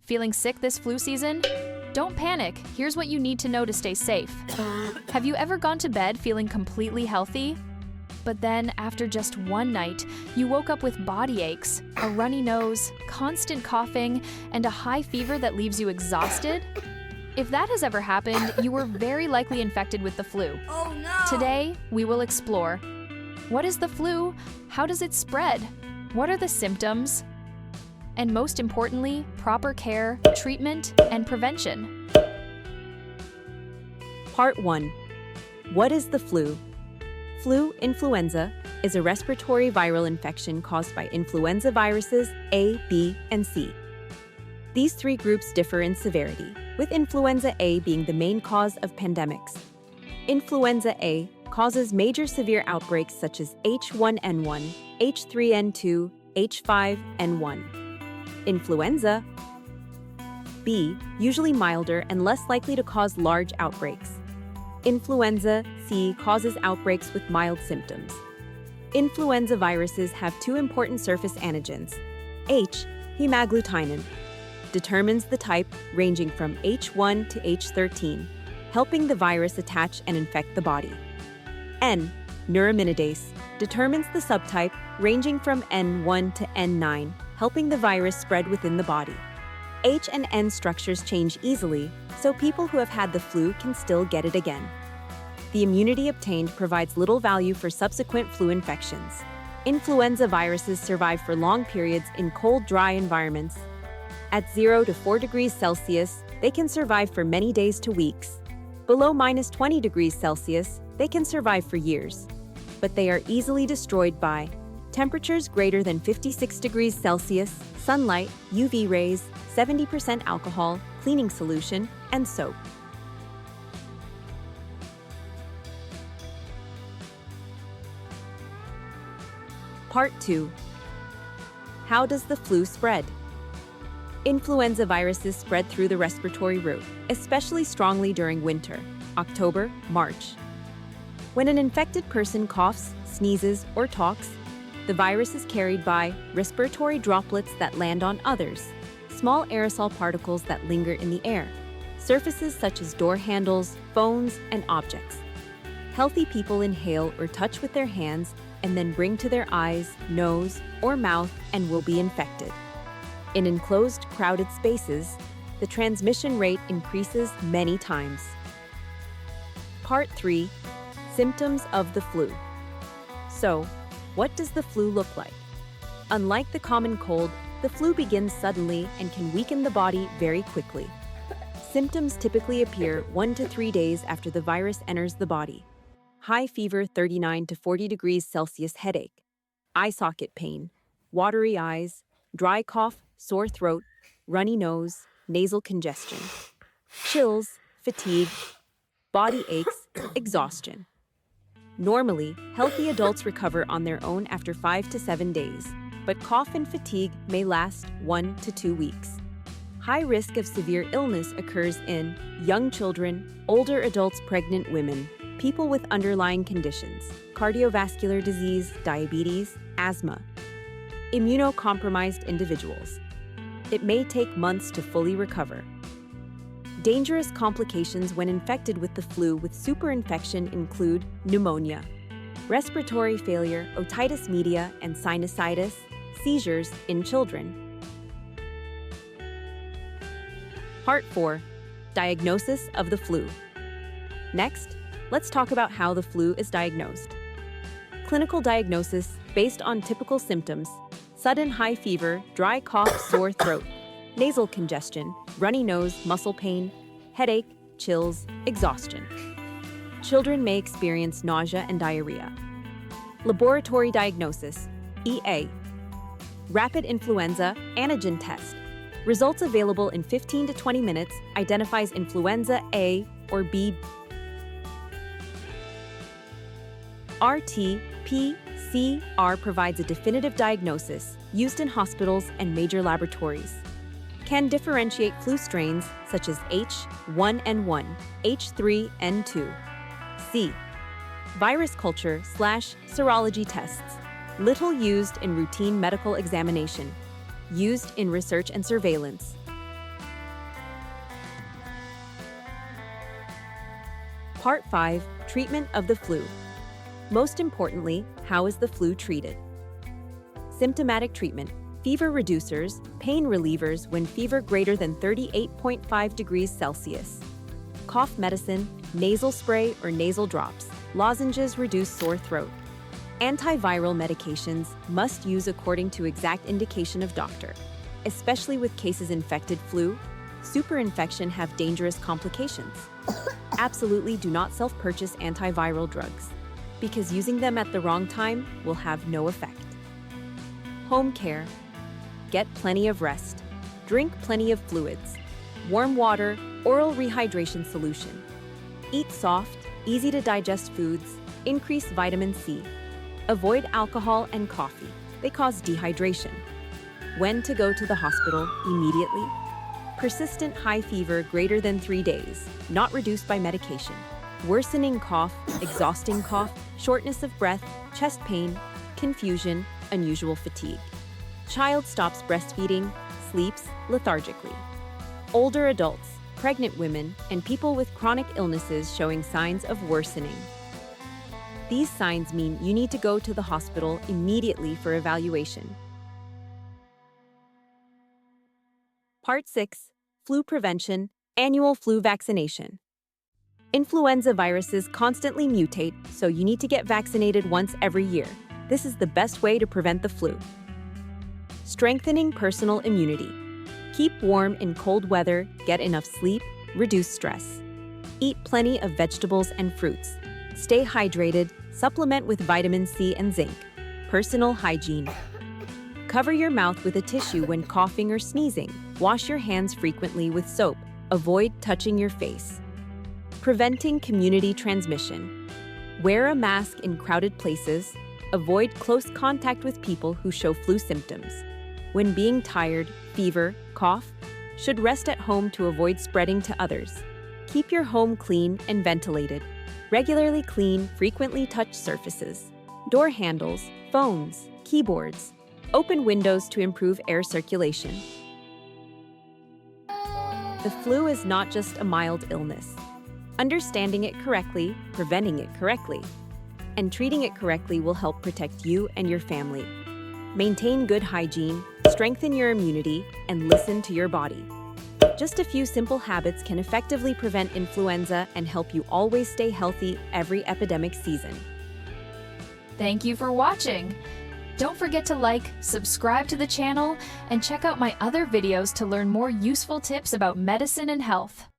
Feeling sick this flu season? Don't panic. Here's what you need to know to stay safe. Have you ever gone to bed feeling completely healthy? But then, after just one night, you woke up with body aches, a runny nose, constant coughing, and a high fever that leaves you exhausted? If that has ever happened, you were very likely infected with the flu. Oh no! Today, we will explore: what is the flu? How does it spread? What are the symptoms? And most importantly, proper care, treatment, and prevention. Part 1. What is the flu? Flu, influenza, is a respiratory viral infection caused by influenza viruses A, B, and C. These three groups differ in severity, with influenza A being the main cause of pandemics. Influenza A causes major severe outbreaks such as H1N1, H3N2, H5N1. Influenza B, usually milder and less likely to cause large outbreaks. Influenza C causes outbreaks with mild symptoms. Influenza viruses have two important surface antigens. H, hemagglutinin, determines the type ranging from H1 to H13, helping the virus attach and infect the body. N, neuraminidase, determines the subtype ranging from N1 to N9, helping the virus spread within the body. H and N structures change easily, so people who have had the flu can still get it again. The immunity obtained provides little value for subsequent flu infections. Influenza viruses survive for long periods in cold, dry environments. At 0 to 4 degrees Celsius, they can survive for many days to weeks. Below -20 degrees Celsius, they can survive for years. But they are easily destroyed by temperatures greater than 56 degrees Celsius, sunlight, UV rays, 70% alcohol, cleaning solution, and soap. Part 2. How does the flu spread? Influenza viruses spread through the respiratory route, especially strongly during winter, October, March. When an infected person coughs, sneezes, or talks, the virus is carried by respiratory droplets that land on others, small aerosol particles that linger in the air, surfaces such as door handles, phones, and objects. Healthy people inhale or touch with their hands and then bring to their eyes, nose, or mouth and will be infected. In enclosed, crowded spaces, the transmission rate increases many times. Part 3. Symptoms of the flu. So, what does the flu look like? Unlike the common cold, the flu begins suddenly and can weaken the body very quickly. Symptoms typically appear 1 to 3 days after the virus enters the body. High fever 39 to 40 degrees Celsius headache, eye socket pain, watery eyes, dry cough, sore throat, runny nose, nasal congestion, chills, fatigue, body aches, exhaustion. Normally, healthy adults recover on their own after 5 to 7 days, but cough and fatigue may last 1 to 2 weeks. High risk of severe illness occurs in young children, older adults, pregnant women, people with underlying conditions, cardiovascular disease, diabetes, asthma, immunocompromised individuals. It may take months to fully recover. Dangerous complications when infected with the flu with superinfection include pneumonia, respiratory failure, otitis media, and sinusitis, seizures in children. Part 4. Diagnosis of the flu. Next, let's talk about how the flu is diagnosed. Clinical diagnosis based on typical symptoms: sudden high fever, dry cough, sore throat, nasal congestion, runny nose, muscle pain, headache, chills, exhaustion. Children may experience nausea and diarrhea. Laboratory diagnosis, EA. Rapid influenza antigen test. Results available in 15 to 20 minutes, identifies influenza A or B. RT-PCR provides a definitive diagnosis used in hospitals and major laboratories. Can differentiate flu strains such as H1N1, H3N2. C. Virus culture/serology tests. Little used in routine medical examination. Used in research and surveillance. Part 5. Treatment of the flu. Most importantly, how is the flu treated? Symptomatic treatment. Fever reducers, pain relievers when fever greater than 38.5 degrees Celsius. Cough medicine, nasal spray or nasal drops. Lozenges reduce sore throat. Antiviral medications must use according to exact indication of doctor, especially with cases infected flu. Superinfection have dangerous complications. Absolutely do not self-purchase antiviral drugs, because using them at the wrong time will have no effect. Home care. Get plenty of rest. Drink plenty of fluids. Warm water, oral rehydration solution. Eat soft, easy-to-digest foods. Increase vitamin C. Avoid alcohol and coffee. They cause dehydration. When to go to the hospital immediately? Persistent high fever greater than 3 days, not reduced by medication. Worsening cough, exhausting cough, shortness of breath, chest pain, confusion, unusual fatigue. Child stops breastfeeding, sleeps lethargically. Older adults, pregnant women, and people with chronic illnesses showing signs of worsening. These signs mean you need to go to the hospital immediately for evaluation. Part 6. Flu prevention, annual flu vaccination. Influenza viruses constantly mutate, so you need to get vaccinated once every year. This is the best way to prevent the flu. Strengthening personal immunity. Keep warm in cold weather, get enough sleep, reduce stress. Eat plenty of vegetables and fruits. Stay hydrated, supplement with vitamin C and zinc. Personal hygiene. Cover your mouth with a tissue when coughing or sneezing. Wash your hands frequently with soap. Avoid touching your face. Preventing community transmission. Wear a mask in crowded places. Avoid close contact with people who show flu symptoms. When being tired, fever, cough, should rest at home to avoid spreading to others. Keep your home clean and ventilated. Regularly clean, frequently touch surfaces. Door handles, phones, keyboards. Open windows to improve air circulation. The flu is not just a mild illness. Understanding it correctly, preventing it correctly, and treating it correctly will help protect you and your family. Maintain good hygiene, strengthen your immunity, and listen to your body. Just a few simple habits can effectively prevent influenza and help you always stay healthy every epidemic season. Thank you for watching. Don't forget to like, subscribe to the channel, and check out my other videos to learn more useful tips about medicine and health.